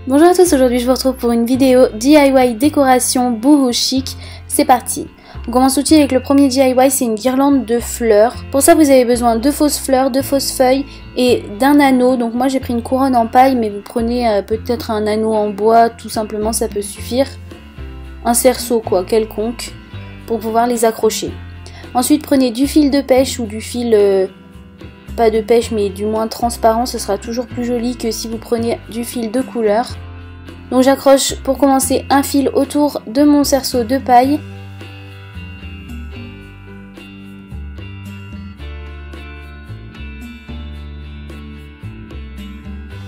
Bonjour à tous, aujourd'hui je vous retrouve pour une vidéo DIY décoration boho chic. C'est parti. On commence tout de suite avec le premier DIY, c'est une guirlande de fleurs. Pour ça vous avez besoin de fausses fleurs, de fausses feuilles et d'un anneau. Donc moi j'ai pris une couronne en paille, mais vous prenez peut-être un anneau en bois, tout simplement ça peut suffire. Un cerceau quoi, quelconque, pour pouvoir les accrocher. Ensuite prenez du fil de pêche ou du fil... pas de pêche mais du moins transparent, ce sera toujours plus joli que si vous preniez du fil de couleur. Donc j'accroche pour commencer un fil autour de mon cerceau de paille.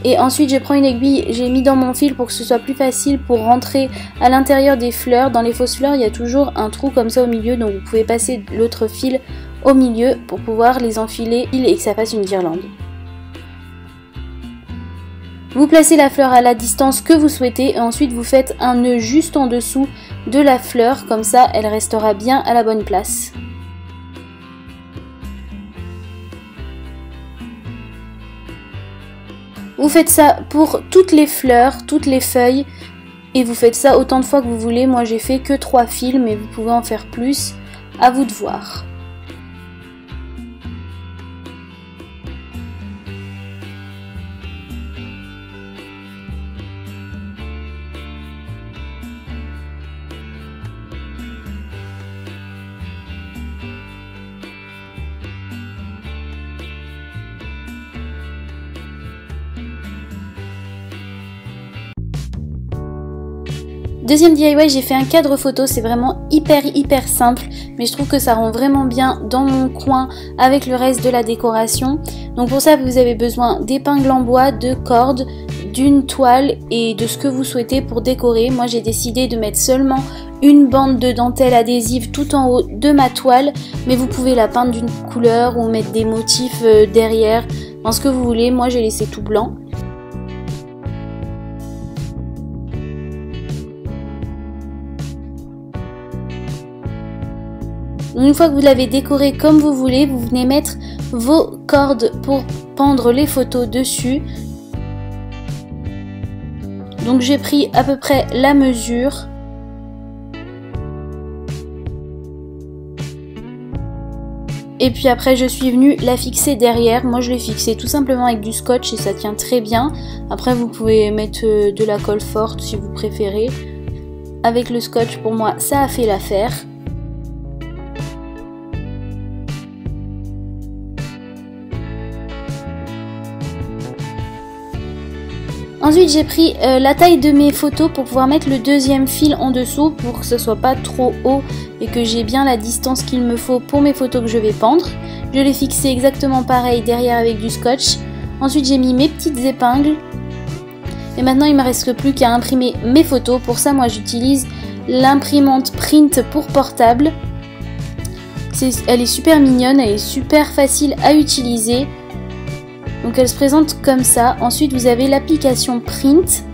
Et ensuite je prends une aiguille, j'ai mis dans mon fil pour que ce soit plus facile pour rentrer à l'intérieur des fleurs. Dans les fausses fleurs il y a toujours un trou comme ça au milieu, donc vous pouvez passer l'autre fil au milieu pour pouvoir les enfiler et que ça fasse une guirlande. Vous placez la fleur à la distance que vous souhaitez et ensuite vous faites un nœud juste en dessous de la fleur, comme ça elle restera bien à la bonne place. Vous faites ça pour toutes les fleurs, toutes les feuilles et vous faites ça autant de fois que vous voulez. Moi j'ai fait que 3 fils mais vous pouvez en faire plus, à vous de voir. Deuxième DIY, j'ai fait un cadre photo, c'est vraiment hyper simple, mais je trouve que ça rend vraiment bien dans mon coin avec le reste de la décoration. Donc pour ça, vous avez besoin d'épingles en bois, de cordes, d'une toile et de ce que vous souhaitez pour décorer. Moi j'ai décidé de mettre seulement une bande de dentelle adhésive tout en haut de ma toile, mais vous pouvez la peindre d'une couleur ou mettre des motifs derrière, dans ce que vous voulez. Moi j'ai laissé tout blanc. Une fois que vous l'avez décoré comme vous voulez, vous venez mettre vos cordes pour pendre les photos dessus. Donc j'ai pris à peu près la mesure. Et puis après je suis venue la fixer derrière. Moi je l'ai fixée tout simplement avec du scotch et ça tient très bien. Après vous pouvez mettre de la colle forte si vous préférez. Avec le scotch pour moi ça a fait l'affaire. Ensuite j'ai pris la taille de mes photos pour pouvoir mettre le deuxième fil en dessous pour que ce soit pas trop haut et que j'ai bien la distance qu'il me faut pour mes photos que je vais pendre. Je l'ai fixé exactement pareil derrière avec du scotch. Ensuite j'ai mis mes petites épingles et maintenant il ne me reste plus qu'à imprimer mes photos. Pour ça moi j'utilise l'imprimante Print pour portable. Elle est super mignonne, elle est super facile à utiliser. Donc elle se présente comme ça. Ensuite vous avez l'application Print.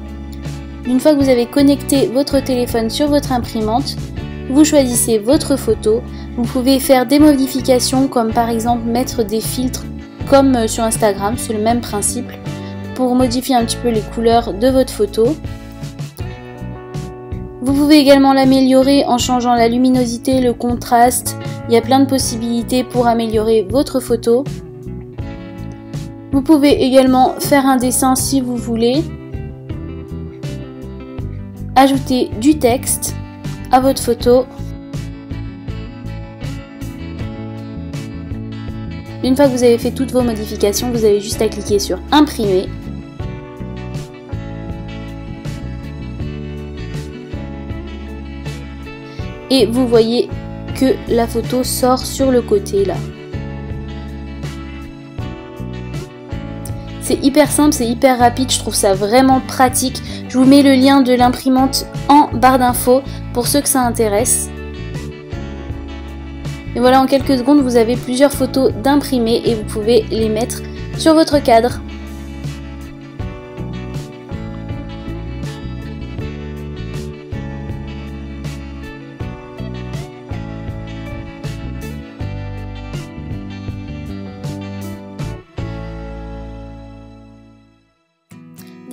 Une fois que vous avez connecté votre téléphone sur votre imprimante, vous choisissez votre photo. Vous pouvez faire des modifications comme par exemple mettre des filtres comme sur Instagram, c'est le même principe, pour modifier un petit peu les couleurs de votre photo. Vous pouvez également l'améliorer en changeant la luminosité, le contraste. Il y a plein de possibilités pour améliorer votre photo. Vous pouvez également faire un dessin si vous voulez, ajouter du texte à votre photo. Une fois que vous avez fait toutes vos modifications, vous avez juste à cliquer sur imprimer. Et vous voyez que la photo sort sur le côté là. C'est hyper simple, c'est hyper rapide, je trouve ça vraiment pratique. Je vous mets le lien de l'imprimante en barre d'infos pour ceux que ça intéresse. Et voilà, en quelques secondes, vous avez plusieurs photos d'imprimées et vous pouvez les mettre sur votre cadre.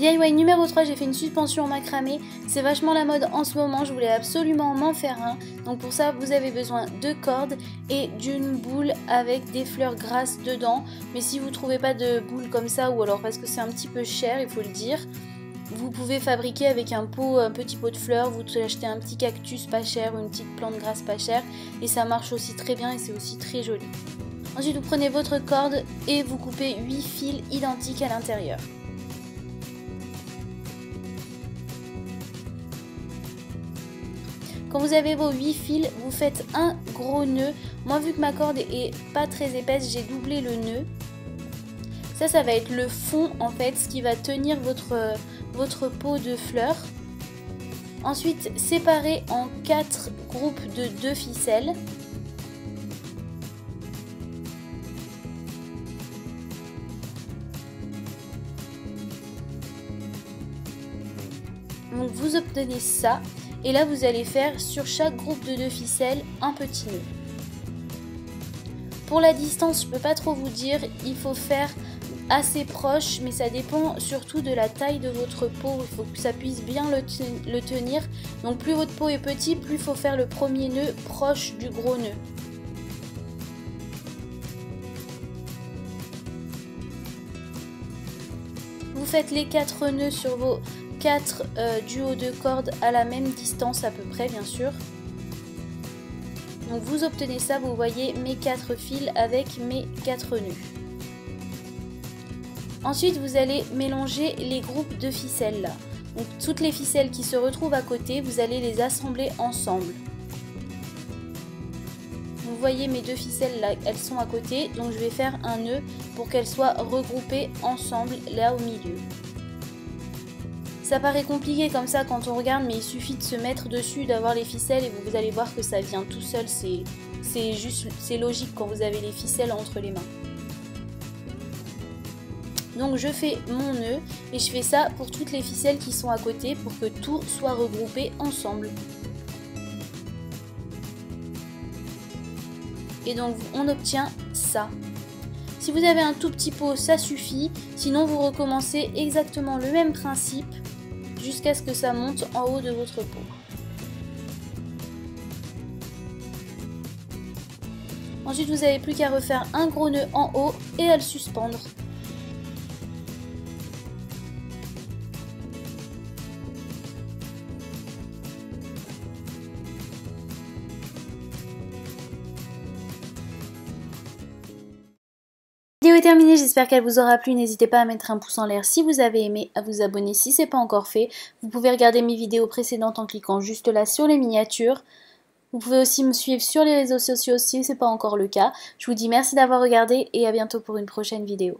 DIY numéro 3, j'ai fait une suspension en macramé. C'est vachement la mode en ce moment, je voulais absolument m'en faire un. Donc pour ça, vous avez besoin de cordes et d'une boule avec des fleurs grasses dedans. Mais si vous ne trouvez pas de boule comme ça, ou alors parce que c'est un petit peu cher, il faut le dire, vous pouvez fabriquer avec un petit pot de fleurs, vous achetez un petit cactus pas cher ou une petite plante grasse pas chère et ça marche aussi très bien et c'est aussi très joli. Ensuite, vous prenez votre corde et vous coupez 8 fils identiques à l'intérieur. Quand vous avez vos 8 fils, vous faites un gros nœud. Moi, vu que ma corde est pas très épaisse, j'ai doublé le nœud. Ça va être le fond en fait, ce qui va tenir votre pot de fleurs. Ensuite, séparez en 4 groupes de 2 ficelles. Donc vous obtenez ça. Et là, vous allez faire sur chaque groupe de 2 ficelles un petit nœud. Pour la distance, je ne peux pas trop vous dire, il faut faire assez proche, mais ça dépend surtout de la taille de votre pot. Il faut que ça puisse bien le tenir. Donc plus votre pot est petit, plus il faut faire le premier nœud proche du gros nœud. Vous faites les 4 nœuds sur vos 4 duos de cordes à la même distance à peu près, bien sûr. Donc vous obtenez ça, vous voyez mes 4 fils avec mes 4 nœuds. Ensuite, vous allez mélanger les groupes de ficelles là. Donc toutes les ficelles qui se retrouvent à côté, vous allez les assembler ensemble. Vous voyez mes 2 ficelles là, elles sont à côté, donc je vais faire un nœud pour qu'elles soient regroupées ensemble là au milieu. Ça paraît compliqué comme ça quand on regarde, mais il suffit de se mettre dessus, d'avoir les ficelles et vous allez voir que ça vient tout seul. C'est logique quand vous avez les ficelles entre les mains. Donc je fais mon nœud et je fais ça pour toutes les ficelles qui sont à côté pour que tout soit regroupé ensemble. Et donc on obtient ça. Si vous avez un tout petit pot, ça suffit. Sinon vous recommencez exactement le même principe jusqu'à ce que ça monte en haut de votre pot. Ensuite vous n'avez plus qu'à refaire un gros nœud en haut et à le suspendre. La vidéo est terminée, j'espère qu'elle vous aura plu. N'hésitez pas à mettre un pouce en l'air si vous avez aimé, à vous abonner si ce n'est pas encore fait. Vous pouvez regarder mes vidéos précédentes en cliquant juste là sur les miniatures. Vous pouvez aussi me suivre sur les réseaux sociaux si ce n'est pas encore le cas. Je vous dis merci d'avoir regardé et à bientôt pour une prochaine vidéo.